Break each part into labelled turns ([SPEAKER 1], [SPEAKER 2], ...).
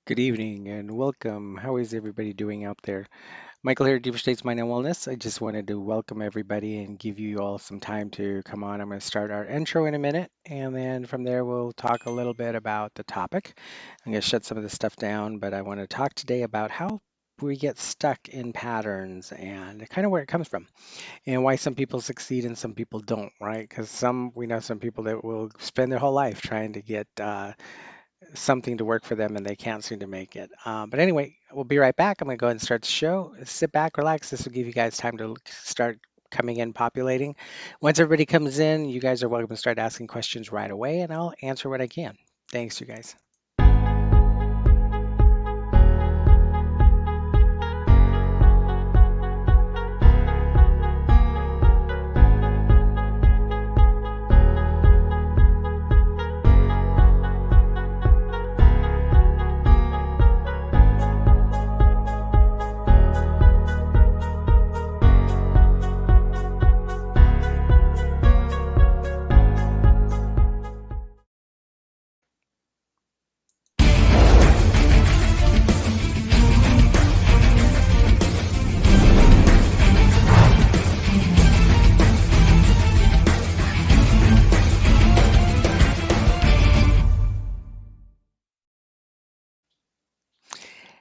[SPEAKER 1] Good evening and welcome. How is everybody doing out there? Michael here, Deeper States Mind and Wellness. I just wanted to welcome everybody and give you all some time to come on. I'm going to start our intro in a minute, and then from there we'll talk a little bit about the topic. I'm going to shut some of this stuff down, but I want to talk today about how we get stuck in patterns and kind of where it comes from and why some people succeed and some people don't, right? Because we know some people that will spend their whole life trying to get something to work for them and they can't seem to make it. But anyway, we'll be right back. I'm going to go ahead and start the show. Sit back, relax. This will give you guys time to start coming in, populating. Once everybody comes in, you guys are welcome to start asking questions right away, and I'll answer what I can. Thanks, you guys.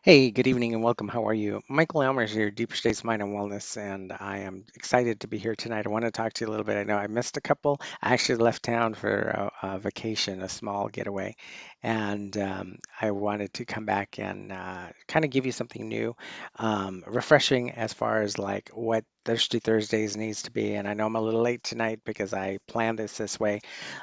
[SPEAKER 1] Hey, good evening and welcome. How are you? Michael Elmers here, Deeper States Mind and Wellness, and I am excited to be here tonight. I want to talk to you a little bit. I know I missed a couple. I actually left town for a vacation, a small getaway, and I wanted to come back and kind of give you something new, refreshing as far as like what Thirsty Thursdays needs to be. And I know I'm a little late tonight because I planned this way.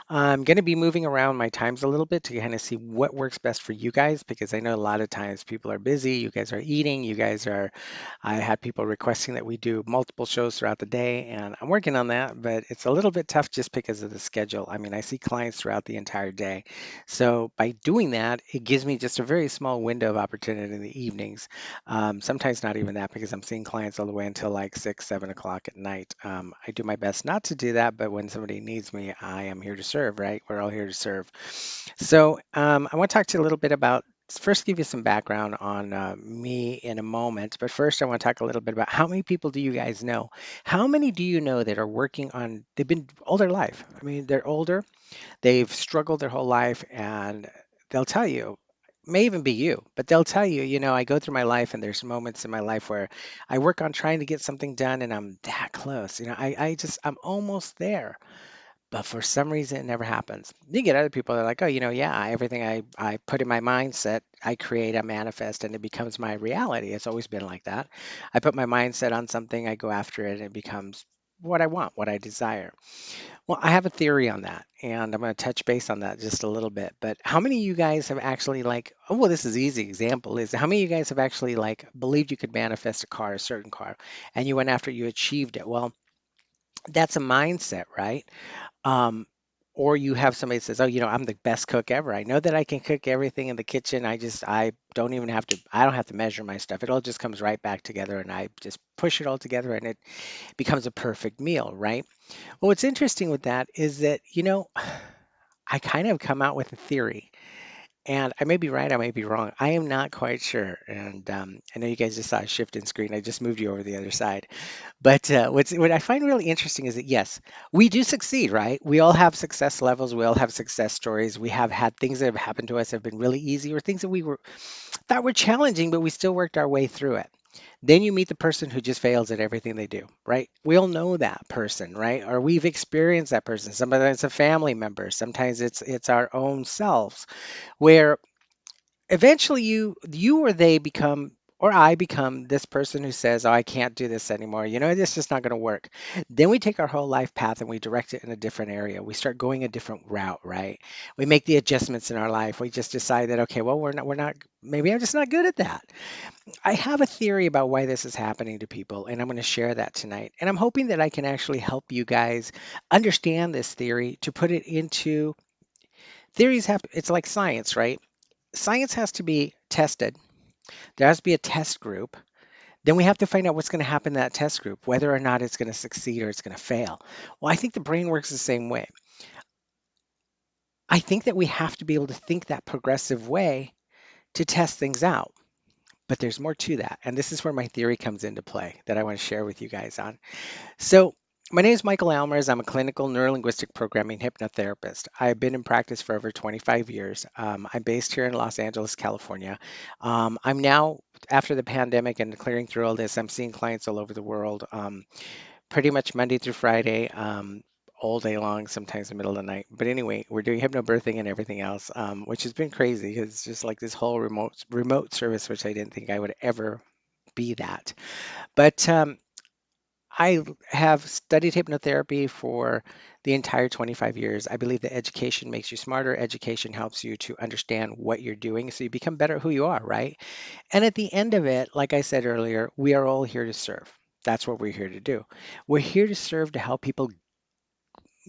[SPEAKER 1] I'm going to be moving around my times a little bit to kind of see what works best for you guys because I know a lot of times people are busy. You guys are eating. I had people requesting that we do multiple shows throughout the day, and I'm working on that, but it's a little bit tough just because of the schedule. I mean, I see clients throughout the entire day. So by doing that, it gives me just a very small window of opportunity in the evenings. Sometimes not even that because I'm seeing clients all the way until like 6, 7 o'clock at night. I do my best not to do that, but when somebody needs me, I am here to serve, right? We're all here to serve. So I want to talk to you a little bit about, first give you some background on me in a moment, but first I want to talk a little bit about how many people do you guys know? How many do you know that are working on, they've been all their life. I mean, they're older, they've struggled their whole life, and they'll tell you, may even be you, but they'll tell you, I go through my life and there's moments in my life where I work on trying to get something done and I'm that close. I'm almost there, but for some reason it never happens. You get other people that are like, oh, yeah, everything I put in my mindset, I create, I manifest, and it becomes my reality. It's always been like that. I put my mindset on something, I go after it, and it becomes what I want, what I desire. Well, I have a theory on that, and I'm going to touch base on that just a little bit. But how many of you guys have actually like, oh, well, this is easy example is how many of you guys have actually like believed you could manifest a car, a certain car, and you went after you achieved it? Well, that's a mindset, right? Um, or you have somebody that says, "Oh, I'm the best cook ever. I know that I can cook everything in the kitchen. I don't even have to, I don't have to measure my stuff. It all just comes right back together and I just push it all together and it becomes a perfect meal, right?" Well, what's interesting with that is that, I kind of come out with a theory and I may be right, I may be wrong. I am not quite sure. And I know you guys just saw a shift in screen. I just moved you over the other side. But what I find really interesting is that yes, we do succeed, right? We all have success levels. We all have success stories. We have had things that have happened to us that have been really easy, or things that we were thought were challenging, but we still worked our way through it. Then you meet the person who just fails at everything they do, right? We all know that person, right? Or we've experienced that person. Sometimes it's a family member. Sometimes it's our own selves, where eventually you or they become or I become this person who says, "Oh, I can't do this anymore. It's just not going to work." Then we take our whole life path and we direct it in a different area. We start going a different route, right? We make the adjustments in our life. We just decide that, okay, well, we're not, maybe I'm just not good at that. I have a theory about why this is happening to people, and I'm going to share that tonight. And I'm hoping that I can actually help you guys understand this theory to put it into theories have, it's like science, right? Science has to be tested. There has to be a test group. Then we have to find out what's going to happen in that test group, whether or not it's going to succeed or it's going to fail. Well, I think the brain works the same way. I think that we have to be able to think that progressive way to test things out. But there's more to that. And this is where my theory comes into play that I want to share with you guys on. So, my name is Michael Almers. I'm a clinical neurolinguistic programming hypnotherapist. I've been in practice for over 25 years. I'm based here in Los Angeles, California. I'm now, after the pandemic and clearing through all this, I'm seeing clients all over the world, pretty much Monday through Friday, all day long, sometimes in the middle of the night. But anyway, we're doing hypnobirthing and everything else, which has been crazy. It's just like this whole remote service, which I didn't think I would ever be that. But I have studied hypnotherapy for the entire 25 years. I believe that education makes you smarter. Education helps you to understand what you're doing so you become better at who you are, right? And at the end of it, like I said earlier, we are all here to serve. That's what we're here to do. We're here to serve to help people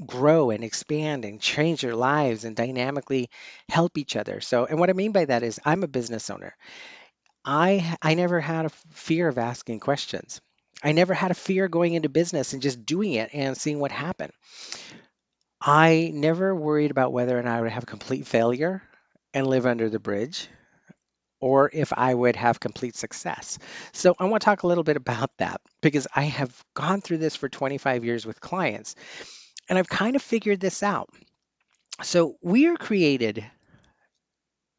[SPEAKER 1] grow and expand and change their lives and dynamically help each other. So, and what I mean by that is I'm a business owner. I never had a fear of asking questions. I never had a fear going into business and just doing it and seeing what happened. I never worried about whether or not I would have complete failure and live under the bridge or if I would have complete success. So I want to talk a little bit about that because I have gone through this for 25 years with clients and I've kind of figured this out. So we are created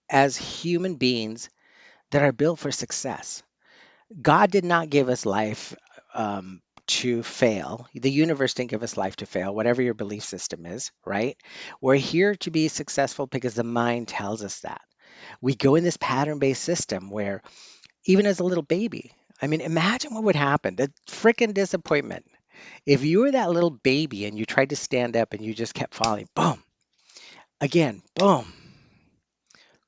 [SPEAKER 1] as human beings that are built for success. God did not give us life to fail. The universe didn't give us life to fail, whatever your belief system is, right? We're here to be successful because the mind tells us that. We go in this pattern based system where, even as a little baby, I mean, imagine what would happen. The freaking disappointment. If you were that little baby and you tried to stand up and you just kept falling, boom, again, boom,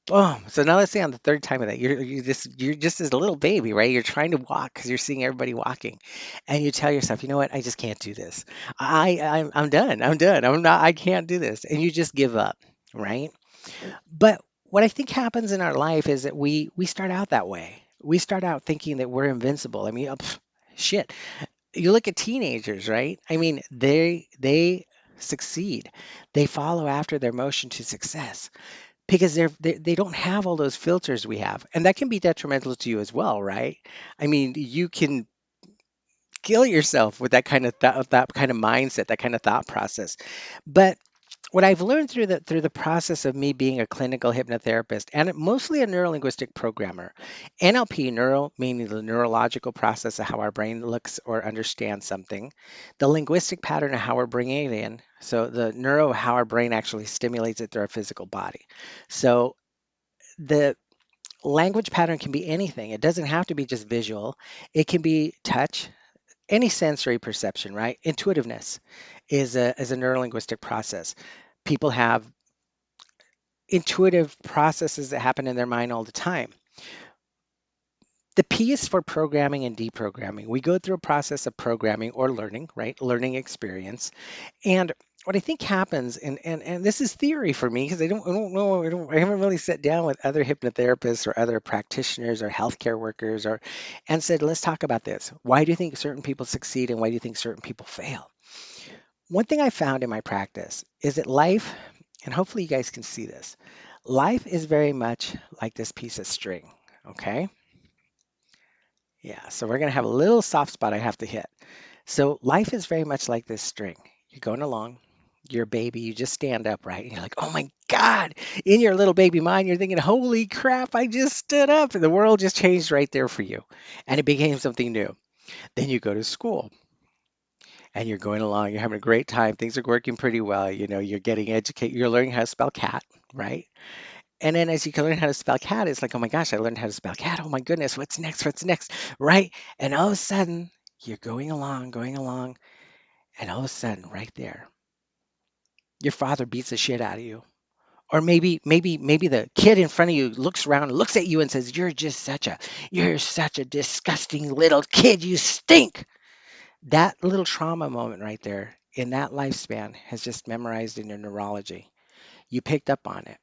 [SPEAKER 1] boom. So now let's say on the third time of that, you're just as a little baby, right? You're trying to walk because you're seeing everybody walking, and you tell yourself, you know what? I just can't do this. I'm done. I'm done. I'm not. I can't do this, and you just give up, right? But what I think happens in our life is that we start out that way. We start out thinking that we're invincible. I mean, shit. You look at teenagers, right? I mean, they succeed. They follow after their motion to success because they don't have all those filters we have, and that can be detrimental to you as well, right? I mean, you can kill yourself with that kind of mindset, that kind of thought process. But what I've learned through the process of me being a clinical hypnotherapist and mostly a neurolinguistic programmer, NLP, neuro meaning the neurological process of how our brain looks or understands something, the linguistic pattern of how we're bringing it in, so the neuro how our brain actually stimulates it through our physical body. So the language pattern can be anything. It doesn't have to be just visual. It can be touch, any sensory perception, right? Intuitiveness is a neurolinguistic process. People have intuitive processes that happen in their mind all the time. The P is for programming and deprogramming. We go through a process of programming or learning, right? Learning experience. And what I think happens, and this is theory for me because I don't know, I haven't really sat down with other hypnotherapists or other practitioners or healthcare workers and said, let's talk about this. Why do you think certain people succeed and why do you think certain people fail? One thing I found in my practice is that life, and hopefully you guys can see this, life is very much like this piece of string, okay? Yeah, so we're gonna have a little soft spot I have to hit. So life is very much like this string. You're going along, you're a baby, you just stand up, right? And you're like, oh my God. In your little baby mind, you're thinking, holy crap, I just stood up. And the world just changed right there for you. And it became something new. Then you go to school and you're going along, you're having a great time, things are working pretty well. You're getting educated, you're learning how to spell cat, right? And then as you can learn how to spell cat, it's like, oh my gosh, I learned how to spell cat. Oh my goodness, what's next? What's next? Right? And all of a sudden, you're going along, and all of a sudden, right there, your father beats the shit out of you. Or maybe the kid in front of you looks around, looks at you and says, you're such a disgusting little kid, you stink. That little trauma moment right there in that lifespan has just memorized in your neurology. You picked up on it.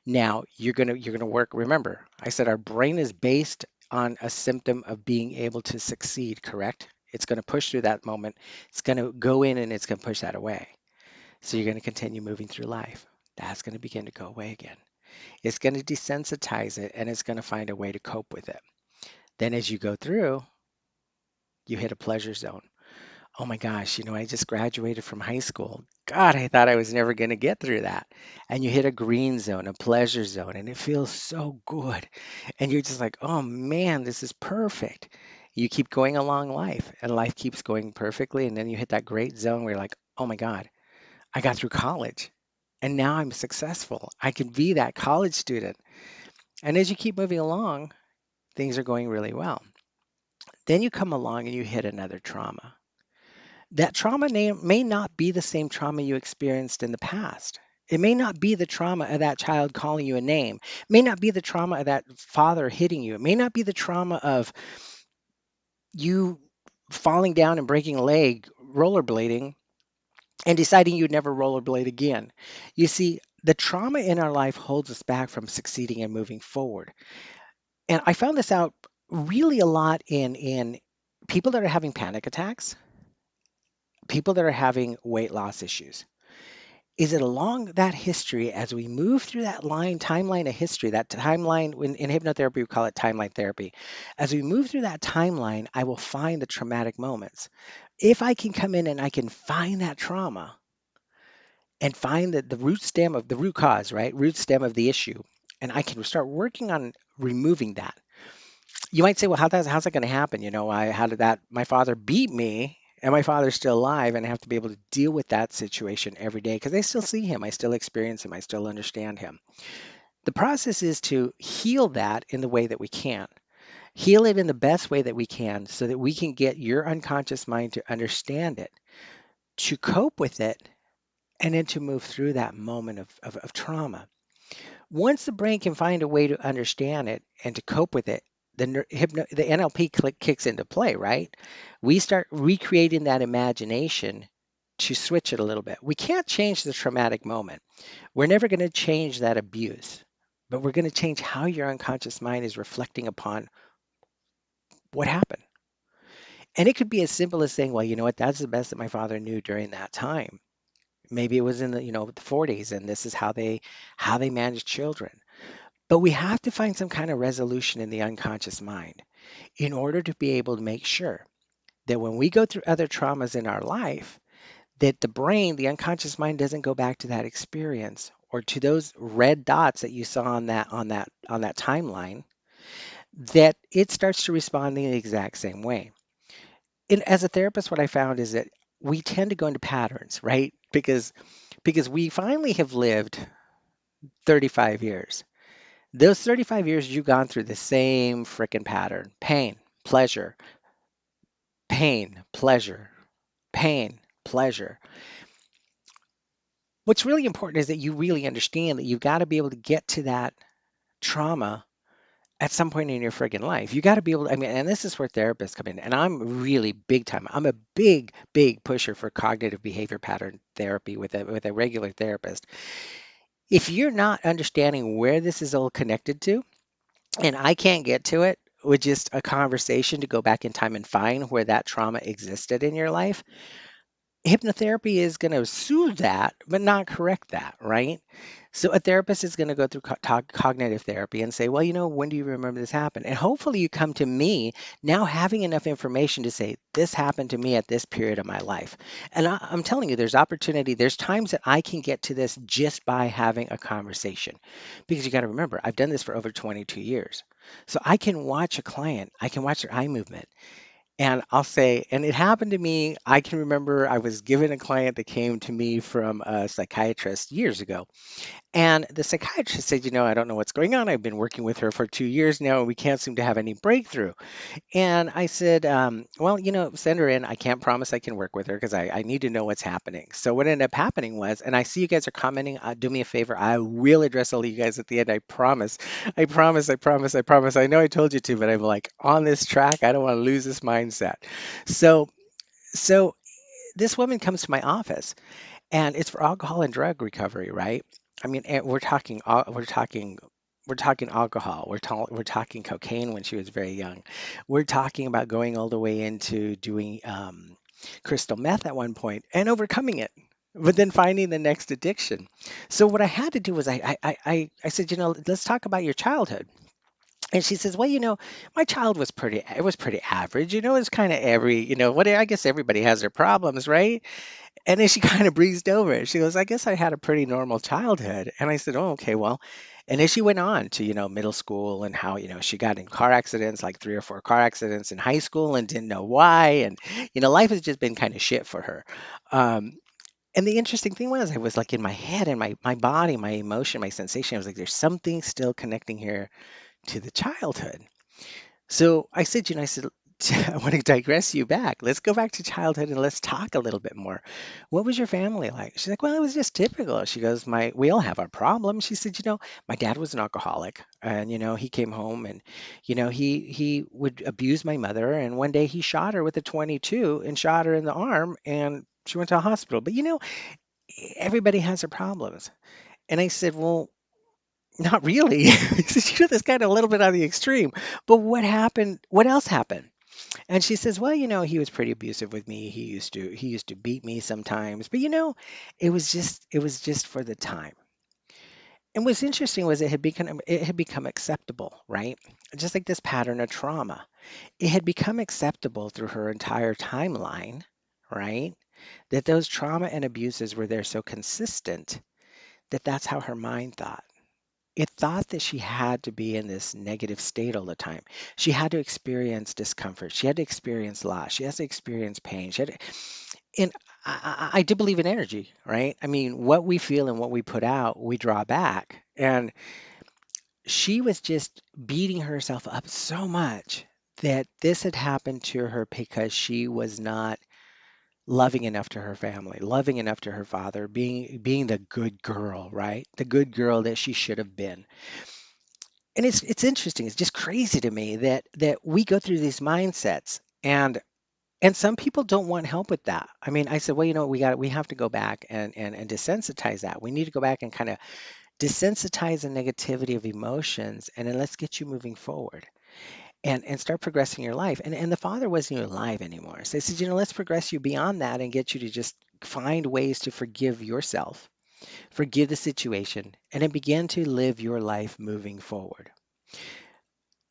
[SPEAKER 1] Now you're gonna work. Remember, I said our brain is based on a symptom of being able to succeed, correct? It's gonna push through that moment. It's gonna go in and it's gonna push that away. So you're gonna continue moving through life. That's gonna begin to go away again. It's going to desensitize it and it's going to find a way to cope with it. Then as you go through, you hit a pleasure zone. Oh my gosh, I just graduated from high school. God, I thought I was never going to get through that. And you hit a green zone, a pleasure zone, and it feels so good. And you're just like, oh man, this is perfect. You keep going along life, and life keeps going perfectly. And then you hit that great zone where you're like, oh my God, I got through college. And now I'm successful. I can be that college student. And as you keep moving along, things are going really well. Then you come along and you hit another trauma. That trauma may not be the same trauma you experienced in the past. It may not be the trauma of that child calling you a name. It may not be the trauma of that father hitting you. It may not be the trauma of you falling down and breaking a leg, rollerblading, and deciding you'd never rollerblade again. You see, the trauma in our life holds us back from succeeding and moving forward. And I found this out really a lot in people that are having panic attacks, people that are having weight loss issues. Is it along that history as we move through that timeline of history, that timeline in hypnotherapy, we call it timeline therapy. As we move through that timeline, I will find the traumatic moments. If I can come in and I can find that trauma and find the root stem of the root cause, right? Root stem of the issue, and I can start working on removing that. You might say, well, how's that going to happen? How did that? My father beat me, and my father's still alive, and I have to be able to deal with that situation every day because I still see him, I still experience him, I still understand him. The process is to heal that in the way that we can. Heal it in the best way that we can so that we can get your unconscious mind to understand it, to cope with it, and then to move through that moment of trauma. Once the brain can find a way to understand it and to cope with it, the NLP kicks into play, right? We start recreating that imagination to switch it a little bit. We can't change the traumatic moment. We're never going to change that abuse, but we're going to change how your unconscious mind is reflecting upon what happened. And it could be as simple as saying, well, you know what, that's the best that my father knew during that time. Maybe it was in the 40s and this is how they managed children. But we have to find some kind of resolution in the unconscious mind in order to be able to make sure that when we go through other traumas in our life, that the brain, the unconscious mind doesn't go back to that experience or to those red dots that you saw on that timeline, that it starts to respond in the exact same way. And as a therapist, what I found is that we tend to go into patterns, right? Because we finally have lived 35 years. Those 35 years, you've gone through the same freaking pattern: pain, pleasure, pain, pleasure, pain, pleasure. What's really important is that you really understand that you've got to be able to get to that trauma at some point in your friggin' life. You got to be able to, I mean, and this is where therapists come in. And I'm really big time. I'm a big, big pusher for cognitive behavior pattern therapy with a regular therapist. If you're not understanding where this is all connected to, and I can't get to it with just a conversation to go back in time and find where that trauma existed in your life, hypnotherapy is going to soothe that, but not correct that, right? So a therapist is going to go through cognitive therapy and say, well, when do you remember this happened? And hopefully you come to me now having enough information to say, this happened to me at this period of my life. And I'm telling you, there's opportunity. There's times that I can get to this just by having a conversation. Because you got to remember, I've done this for over 22 years. So I can watch a client, I can watch their eye movement. And I'll say, and it happened to me. I can remember I was given a client that came to me from a psychiatrist years ago. And the psychiatrist said, I don't know what's going on. I've been working with her for 2 years now, and we can't seem to have any breakthrough. And I said, well, send her in. I can't promise I can work with her because I need to know what's happening. So what ended up happening was, and I see you guys are commenting, do me a favor. I will address all of you guys at the end. I promise. I promise. I promise. I promise. I know I told you to, but I'm like on this track. I don't want to lose this mindset. So, so this woman comes to my office and it's for alcohol and drug recovery, right? I mean, and we're talking alcohol. We're talking cocaine when she was very young. We're talking about going all the way into doing crystal meth at one point and overcoming it. but then finding the next addiction. So what I had to do was I said, let's talk about your childhood. And she says, well, my child was pretty average. It's kind of what I guess everybody has their problems, right? And then she kind of breezed over it. She goes, I guess I had a pretty normal childhood. And I said, oh, okay, well. And then she went on to, middle school and how, she got in car accidents, like 3 or 4 car accidents in high school and didn't know why. And, life has just been kind of shit for her. Um, and the interesting thing was, I was like in my head and my body, my emotion, my sensation. I was like, there's something still connecting here to the childhood. So I said, I said, I want to digress you back. Let's go back to childhood and let's talk a little bit more. What was your family like? She's like, well, it was just typical. She goes, we all have our problems. She said, my dad was an alcoholic, and he came home and, he would abuse my mother. And one day he shot her with a 22 and shot her in the arm, and she went to a hospital. But everybody has their problems. And I said, well, not really. That's kind of a little bit on the extreme. But what happened? What else happened? And she says, well, he was pretty abusive with me. He used to beat me sometimes. But it was just for the time. And what's interesting was it had become acceptable, right? Just like this pattern of trauma. It had become acceptable through her entire timeline, right? That those trauma and abuses were there so consistent that that's how her mind thought. It thought that she had to be in this negative state all the time. She had to experience discomfort. She had to experience loss. She has to experience pain. And I do believe in energy, right? I mean, what we feel and what we put out, we draw back. And she was just beating herself up so much that this had happened to her because she was not loving enough to her family, loving enough to her father, being the good girl, right? The good girl that she should have been. And it's interesting. It's just crazy to me that we go through these mindsets, and some people don't want help with that. I mean, I said, well, we have to go back and desensitize that. We need to go back and kind of desensitize the negativity of emotions, and then let's get you moving forward and start progressing your life. And the father wasn't even alive anymore. So I said, let's progress you beyond that and get you to just find ways to forgive yourself, forgive the situation, and then begin to live your life moving forward.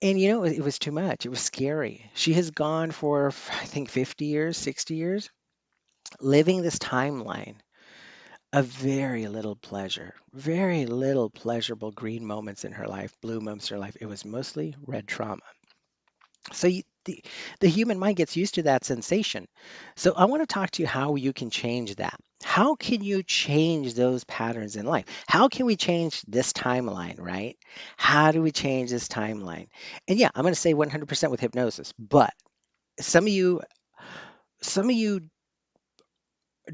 [SPEAKER 1] And it was too much. It was scary. She has gone for, I think, 50 years, 60 years, living this timeline of very little pleasure, very little pleasurable green moments in her life, blue moments in her life. It was mostly red trauma. So the human mind gets used to that sensation. So I want to talk to you how you can change that. How can you change those patterns in life? How can we change this timeline, right? How do we change this timeline? And yeah, I'm going to say 100% with hypnosis, but some of you some of you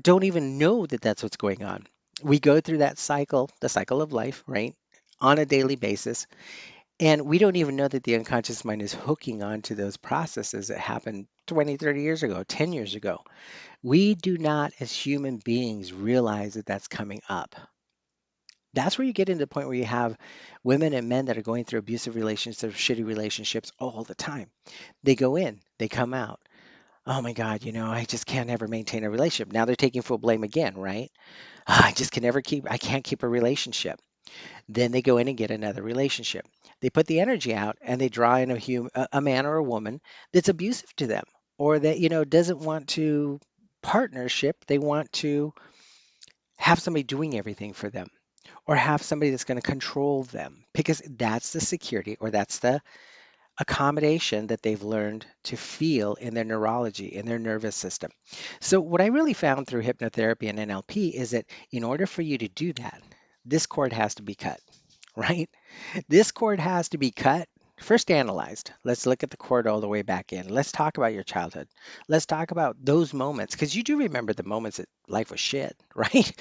[SPEAKER 1] don't even know that that's what's going on. We go through that cycle, the cycle of life, right? On a daily basis. And we don't even know that the unconscious mind is hooking onto those processes that happened 20, 30 years ago, 10 years ago. We do not, as human beings, realize that that's coming up. That's where you get into the point where you have women and men that are going through abusive relationships, shitty relationships all the time. They go in, they come out. Oh my God, I just can't ever maintain a relationship. Now they're taking full blame again, right? I can't keep a relationship. Then they go in and get another relationship. They put the energy out and they draw in a man or a woman that's abusive to them, or that, doesn't want to partnership. They want to have somebody doing everything for them, or have somebody that's going to control them, because that's the security, or that's the accommodation that they've learned to feel in their neurology, in their nervous system. So, what I really found through hypnotherapy and NLP is that in order for you to do that, this cord has to be cut, right? This cord has to be cut, first analyzed. Let's look at the cord all the way back in. Let's talk about your childhood. Let's talk about those moments, because you do remember the moments that life was shit, right?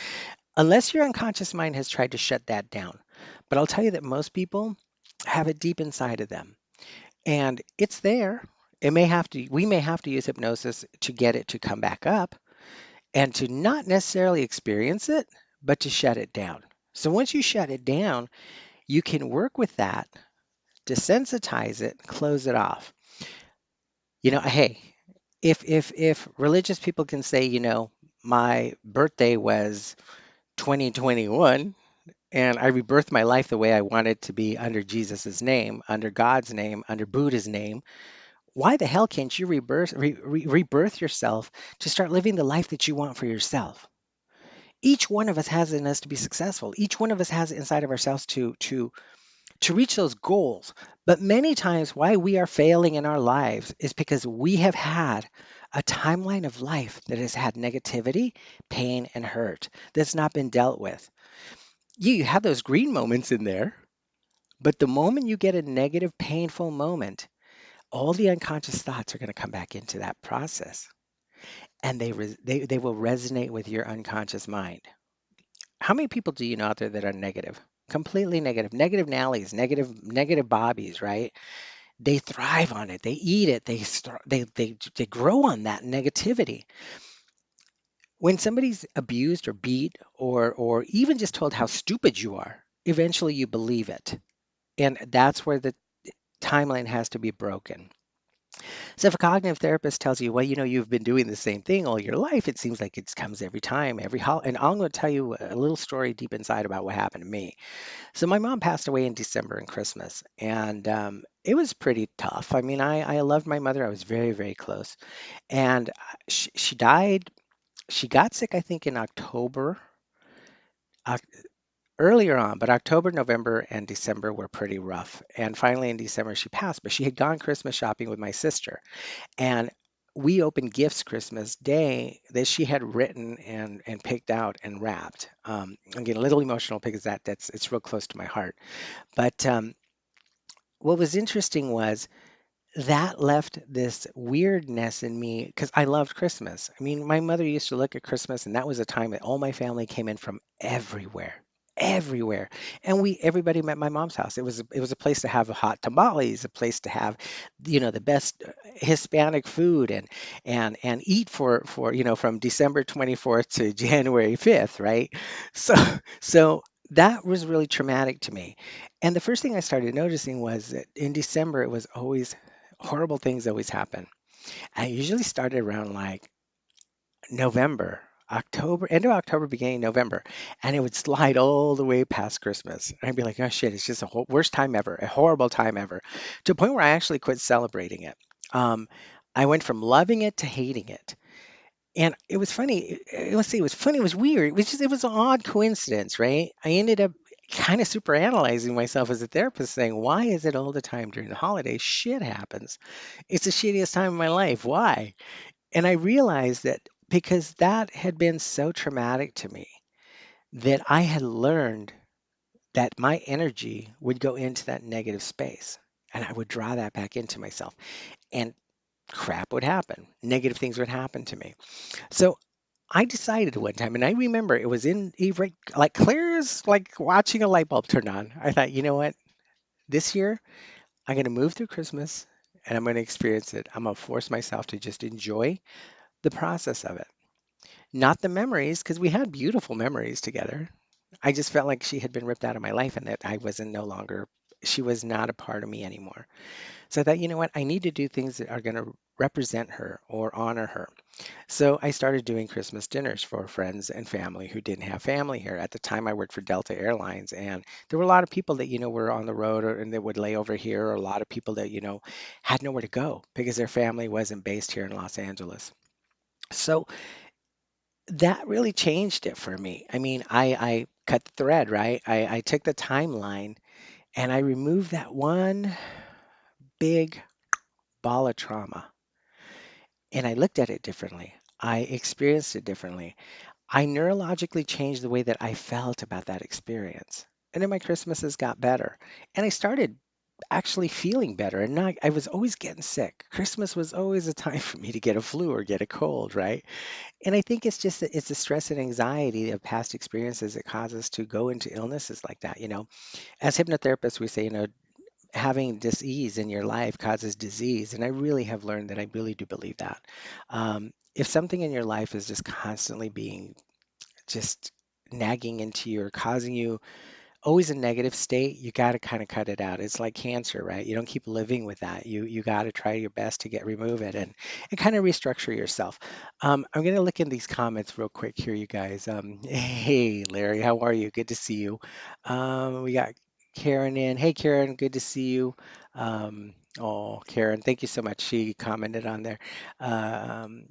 [SPEAKER 1] Unless your unconscious mind has tried to shut that down. But I'll tell you that most people have it deep inside of them, and it's there. We may have to use hypnosis to get it to come back up and to not necessarily experience it, but to shut it down. So once you shut it down, you can work with that, desensitize it, close it off. Hey, if religious people can say, my birthday was 2021 and I rebirthed my life the way I wanted to be under Jesus's name, under God's name, under Buddha's name. Why the hell can't you rebirth yourself to start living the life that you want for yourself? Each one of us has in us to be successful. Each one of us has it inside of ourselves to reach those goals. But many times why we are failing in our lives is because we have had a timeline of life that has had negativity, pain, and hurt that's not been dealt with. You have those green moments in there, but the moment you get a negative, painful moment, all the unconscious thoughts are going to come back into that process, and they will resonate with your unconscious mind. How many people do you know out there that are negative? Completely negative, negative Nellies, negative Bobbies, right? They thrive on it. They eat it. They grow on that negativity. When somebody's abused or beat or even just told how stupid you are, eventually you believe it. And that's where the timeline has to be broken. So if a cognitive therapist tells you, well, you've been doing the same thing all your life, it seems like it comes every time, and I'm going to tell you a little story deep inside about what happened to me. So my mom passed away in December and Christmas, and it was pretty tough. I mean, I loved my mother. I was very, very close, and she died. She got sick, I think, in October, earlier on, but October, November, and December were pretty rough. And finally in December, she passed, but she had gone Christmas shopping with my sister. And we opened gifts Christmas Day that she had written and picked out and wrapped. I'm getting a little emotional because it's real close to my heart. But what was interesting was that left this weirdness in me because I loved Christmas. I mean, my mother used to look at Christmas, and that was a time that all my family came in from everywhere, everywhere, and everybody met my mom's house. It was a place to have hot tamales, a place to have, the best Hispanic food and eat for from December 24th to January 5th, right? So so that was really traumatic to me. And the first thing I started noticing was that in December it was always horrible things always happen. I usually started around like November, October, end of October, beginning of November, and it would slide all the way past Christmas. And I'd be like, oh shit, it's just a worst time ever, a horrible time ever, to a point where I actually quit celebrating it. Um, I went from loving it to hating it. And it was funny. Let's see, it was funny. It was weird. It was an odd coincidence, right? I ended up kind of super analyzing myself as a therapist, saying, why is it all the time during the holidays shit happens? It's the shittiest time of my life. Why? And I realized that because that had been so traumatic to me, that I had learned that my energy would go into that negative space and I would draw that back into myself and crap would happen. Negative things would happen to me. So I decided one time, and I remember it was like clear as like watching a light bulb turn on. I thought, you know what? This year, I'm going to move through Christmas and I'm going to experience it. I'm going to force myself to just enjoy the process of it, not the memories, because we had beautiful memories together. I just felt like she had been ripped out of my life and that I wasn't no longer, she was not a part of me anymore. So I thought, you know what? I need to do things that are going to represent her or honor her. So I started doing Christmas dinners for friends and family who didn't have family here. At the time, I worked for Delta Airlines, and there were a lot of people that, were on the road and they would lay over here, or a lot of people that, had nowhere to go because their family wasn't based here in Los Angeles. So that really changed it for me. I mean, I cut the thread, right? I took the timeline and I removed that one big ball of trauma and I looked at it differently. I experienced it differently. I neurologically changed the way that I felt about that experience. And then my Christmases got better. And I started actually feeling better. And not, I was always getting sick. Christmas was always a time for me to get a flu or get a cold, right? And I think it's just that it's the stress and anxiety of past experiences that cause us to go into illnesses like that. As hypnotherapists, we say, having disease in your life causes disease. And I really have learned that I really do believe that. If something in your life is just constantly being just nagging into you or causing you always a negative state, you got to kind of cut it out. It's like cancer, right? You don't keep living with that. You got to try your best to get remove it and kind of restructure yourself. I'm gonna look in these comments real quick here, you guys. Hey, Larry, how are you? Good to see you. We got Karen in. Hey, Karen, good to see you. Oh, Karen, thank you so much. She commented on there. Um,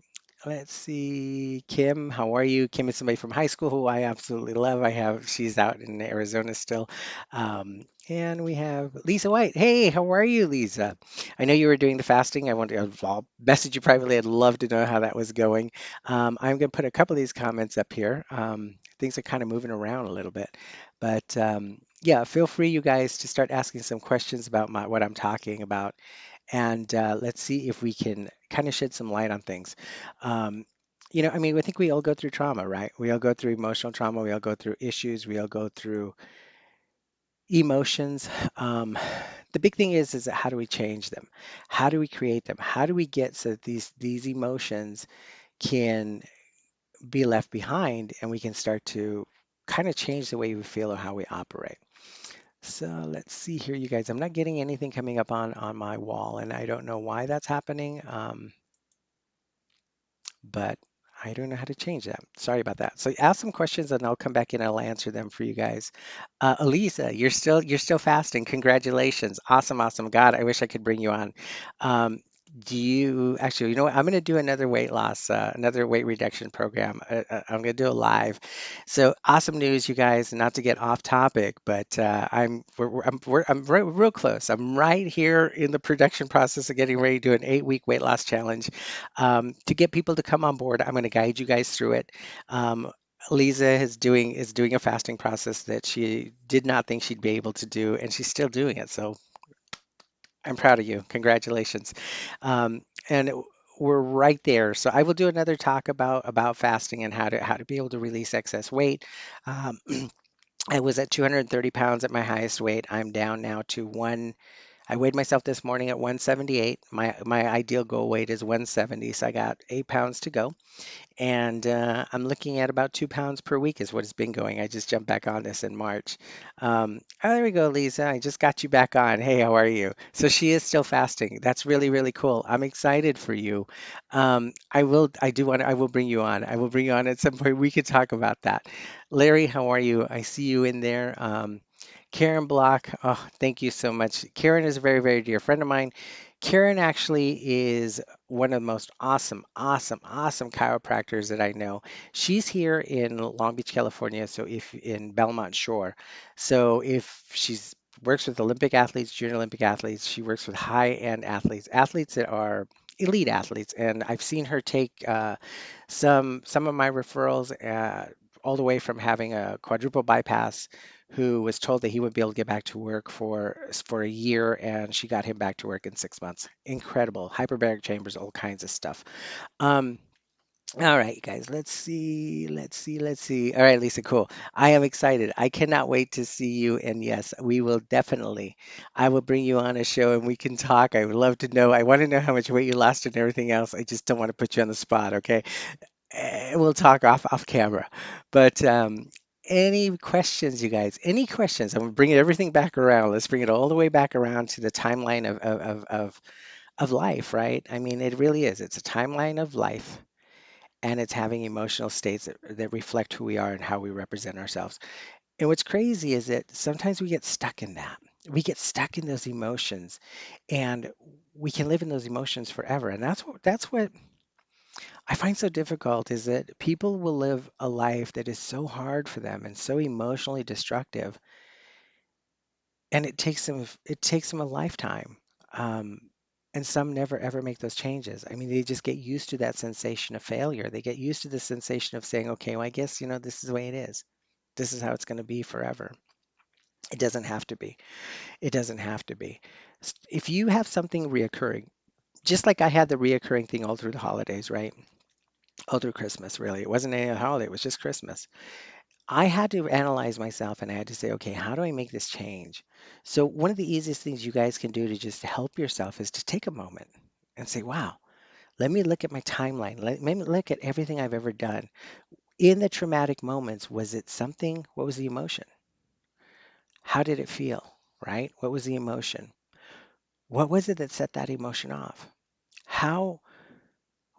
[SPEAKER 1] Let's see. Kim, how are you? Kim is somebody from high school who I absolutely love. She's out in Arizona still. And we have Lisa White. Hey, how are you, Lisa? I know you were doing the fasting. I'll message you privately. I'd love to know how that was going. I'm going to put a couple of these comments up here. Things are kind of moving around a little bit, but yeah, feel free, you guys, to start asking some questions about what I'm talking about, and let's see if we can kind of shed some light on things. Um, I mean, I think we all go through trauma, right? We all go through emotional trauma. We all go through issues. We all go through emotions. Um, the big thing is how do we change them? How do we create them? How do we get so that these emotions can be left behind and we can start to kind of change the way we feel or how we operate? So let's see here, you guys. I'm not getting anything coming up on my wall, and I don't know why that's happening. But I don't know how to change that. Sorry about that. So ask some questions and I'll come back and I'll answer them for you guys. Elisa, you're still fasting. Congratulations. Awesome, awesome. God, I wish I could bring you on. Um, do you actually, you know what? I'm going to do another weight loss, another weight reduction program. I'm going to do a live. So awesome news, you guys. Not to get off topic, but I'm real close. I'm right here in the production process of getting ready to do an 8-week weight loss challenge. To get people to come on board, I'm going to guide you guys through it. Lisa is doing a fasting process that she did not think she'd be able to do, and she's still doing it. So I'm proud of you. Congratulations. Um, and we're right there. So I will do another talk about fasting and how to be able to release excess weight. Um, I was at 230 pounds at my highest weight. I'm down now to one. I weighed myself this morning at 178. My ideal goal weight is 170, so I got 8 pounds to go. And I'm looking at about 2 pounds per week is what it's been going. I just jumped back on this in March. Oh, there we go, Lisa. I just got you back on. Hey, how are you? So she is still fasting. That's really, really cool. I'm excited for you. I will bring you on. I will bring you on at some point. We could talk about that. Larry, how are you? I see you in there. Karen Block, oh, thank you so much. Karen is a very, very dear friend of mine. Karen actually is one of the most awesome, awesome, awesome chiropractors that I know. She's here in Long Beach, California, so if in Belmont Shore. So if she's works with Olympic athletes, junior Olympic athletes, she works with high-end athletes, athletes that are elite athletes, and I've seen her take some of my referrals all the way from having a quadruple bypass who was told that he wouldn't be able to get back to work for a year, and she got him back to work in 6 months. Incredible. Hyperbaric chambers, all kinds of stuff. Um, all right, you guys, let's see. All right, Lisa, cool. I am excited. I cannot wait to see you. And yes, we will definitely, I will bring you on a show and we can talk. I would love to know. I want to know how much weight you lost and everything else. I just don't want to put you on the spot, okay? We'll talk off camera. But any questions, you guys? Any questions? I'm bringing everything back around. Let's bring it all the way back around to the timeline of life, right? I mean, it really is. It's a timeline of life, and it's having emotional states that reflect who we are and how we represent ourselves. And what's crazy is that sometimes we get stuck in that. We get stuck in those emotions, and we can live in those emotions forever. And that's what I find so difficult is that people will live a life that is so hard for them and so emotionally destructive, and it takes them a lifetime. Um, and some never ever make those changes. I mean, they just get used to that sensation of failure. They get used to the sensation of saying, "Okay, well, I guess this is the way it is. This is how it's going to be forever." It doesn't have to be. It doesn't have to be. If you have something reoccurring, just like I had the reoccurring thing all through the holidays, right? All through Christmas, really. It wasn't any holiday. It was just Christmas. I had to analyze myself and I had to say, okay, how do I make this change? So, one of the easiest things you guys can do to just help yourself is to take a moment and say, wow, let me look at my timeline. Let me look at everything I've ever done. In the traumatic moments, was it something? What was the emotion? How did it feel, right? What was the emotion? What was it that set that emotion off? How,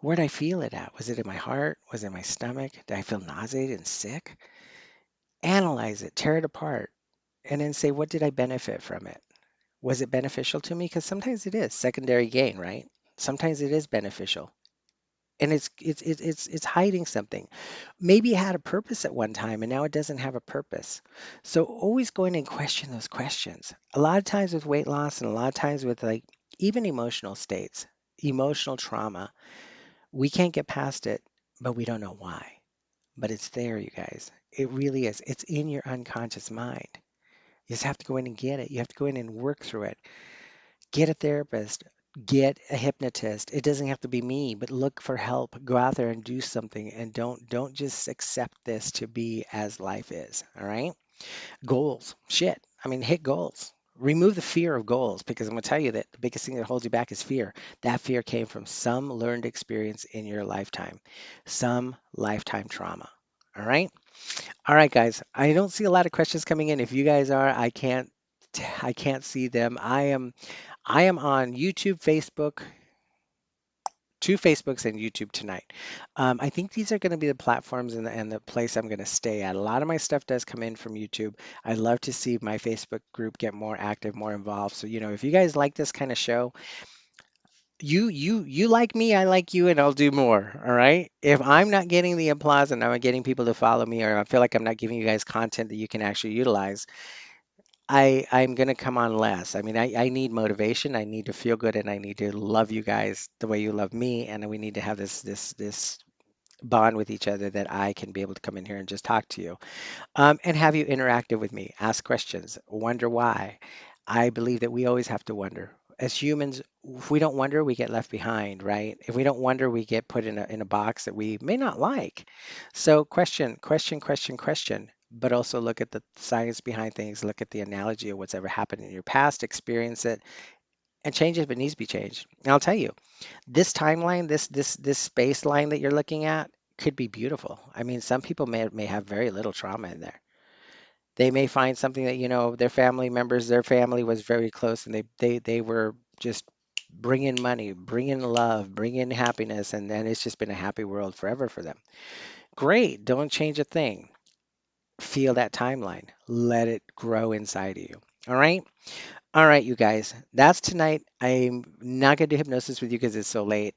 [SPEAKER 1] where did I feel it at? Was it in my heart? Was it in my stomach? Did I feel nauseated and sick? Analyze it, tear it apart, and then say, what did I benefit from it? Was it beneficial to me? Because sometimes it is secondary gain, right? Sometimes it is beneficial. And it's hiding something. Maybe it had a purpose at one time and now it doesn't have a purpose. So always going and question those questions. A lot of times with weight loss and a lot of times with like even emotional states, emotional trauma, we can't get past it, but we don't know why. But it's there, you guys. It really is. It's in your unconscious mind. You just have to go in and get it. You have to go in and work through it. Get a therapist, get a hypnotist. It doesn't have to be me, but look for help. Go out there and do something and don't just accept this to be as life is, all right? Goals. Shit. I mean, hit goals. Remove the fear of goals because I'm going to tell you that the biggest thing that holds you back is fear. That fear came from some learned experience in your lifetime, some lifetime trauma. All right? All right, guys. I don't see a lot of questions coming in. If you guys are, I can't see them. I am on YouTube, Facebook, two Facebooks and YouTube tonight. I think these are going to be the platforms and the place I'm going to stay at. A lot of my stuff does come in from YouTube. I'd love to see my Facebook group get more active, more involved. So, if you guys like this kind of show, you like me, I like you, and I'll do more. All right. If I'm not getting the applause and I'm not getting people to follow me, or I feel like I'm not giving you guys content that you can actually utilize, I'm gonna come on less. I mean, I need motivation. I need to feel good, and I need to love you guys the way you love me, and we need to have this bond with each other that I can be able to come in here and just talk to you, and have you interactive with me, ask questions, wonder why. I believe that we always have to wonder. As humans, if we don't wonder, we get left behind, right? If we don't wonder, we get put in a box that we may not like. So question, question, question, question, but also look at the science behind things, look at the analogy of what's ever happened in your past, experience it, and change it if it needs to be changed. And I'll tell you, this timeline, this space line that you're looking at could be beautiful. I mean, some people may have very little trauma in there. They may find something that, their family members, their family was very close and they were just bringing money, bringing love, bringing happiness, and then it's just been a happy world forever for them. Great, don't change a thing. Feel that timeline. Let it grow inside of you. All right? All right, you guys, that's tonight. I'm not going to do hypnosis with you because it's so late.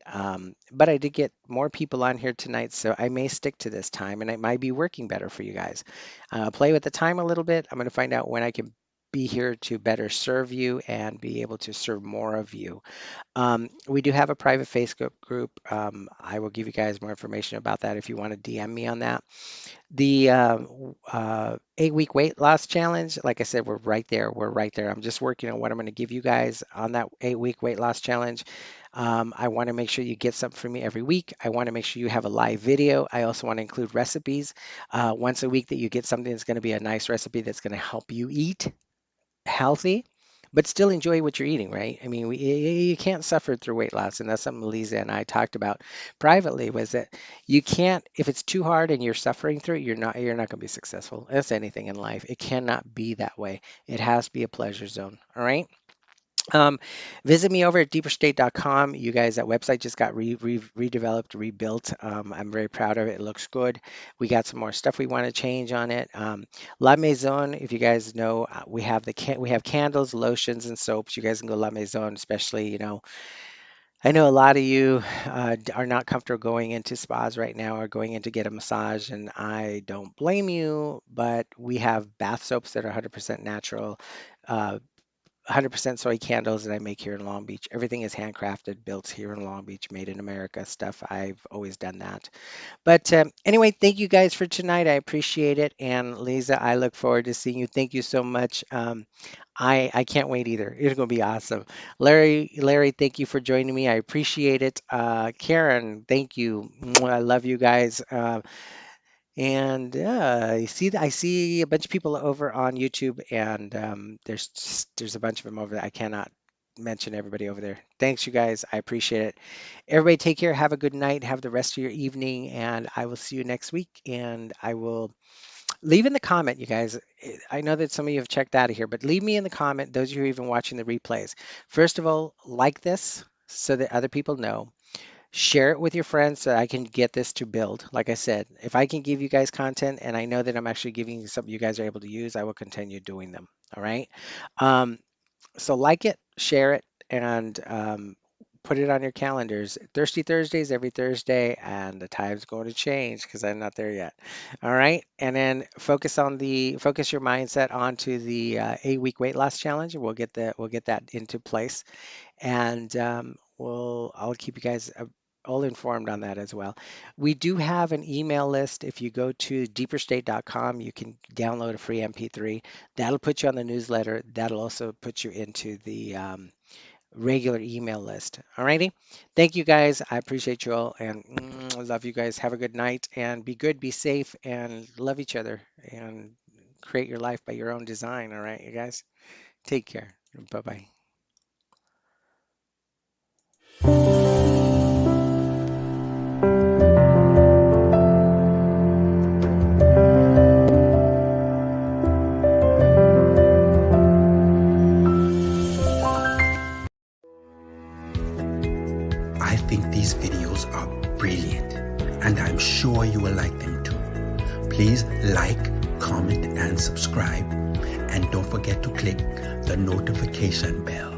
[SPEAKER 1] But I did get more people on here tonight, so I may stick to this time and it might be working better for you guys. Play with the time a little bit. I'm going to find out when I can be here to better serve you and be able to serve more of you. We do have a private Facebook group. I will give you guys more information about that if you want to DM me on that. The 8-week weight loss challenge, like I said, we're right there. We're right there. I'm just working on what I'm going to give you guys on that 8-week weight loss challenge. I want to make sure you get something from me every week. I want to make sure you have a live video. I also want to include recipes once a week that you get something that's going to be a nice recipe that's going to help you eat healthy, but still enjoy what you're eating, right? I mean, you can't suffer through weight loss, and that's something Lisa and I talked about privately. Was that you can't if it's too hard and you're suffering through it, you're not going to be successful. That's anything in life. It cannot be that way. It has to be a pleasure zone. All right. Um, Visit me over at deeperstate.com. You guys, that website just got redeveloped, rebuilt. I'm very proud of it. It looks good. We got some more stuff we want to change on it. La Maison, if you guys know, we have candles, lotions, and soaps. You guys can go La Maison, especially, I know a lot of you are not comfortable going into spas right now or going in to get a massage, and I don't blame you, but we have bath soaps that are 100% natural. Uh, 100% soy candles that I make here in Long Beach. Everything is handcrafted, built here in Long Beach, made in America stuff. I've always done that. But anyway, thank you guys for tonight. I appreciate it. And Lisa, I look forward to seeing you. Thank you so much. I can't wait either. It's going to be awesome. Larry, thank you for joining me. I appreciate it. Karen, thank you. Mwah, I love you guys. And I see a bunch of people over on YouTube, and there's a bunch of them over there. I cannot mention everybody over there. Thanks, you guys. I appreciate it. Everybody, take care. Have a good night. Have the rest of your evening, and I will see you next week. And I will Leave in the comment, you guys. I know that some of you have checked out of here, but leave me in the comment, those of you who are even watching the replays. First of all, like this so that other people know. Share it with your friends so I can get this to build. Like I said, if I can give you guys content and I know that I'm actually giving you something you guys are able to use, I will continue doing them. All right. Um, so like it, share it, and put it on your calendars. Thirsty Thursdays every Thursday, and the time's going to change because I'm not there yet. All right, and then focus your mindset onto the 8-week weight loss challenge. We'll get that into place, and I'll keep you guys all informed on that as well. We do have an email list. If you go to deeperstate.com, you can download a free MP3. That'll put you on the newsletter. That'll also put you into the regular email list. Alrighty. Thank you guys. I appreciate you all and love you guys. Have a good night and be good, be safe, and love each other and create your life by your own design. All right, you guys. Take care. Bye bye.
[SPEAKER 2] I think these videos are brilliant, and I'm sure you will like them too. Please like, comment, and subscribe, and don't forget to click the notification bell.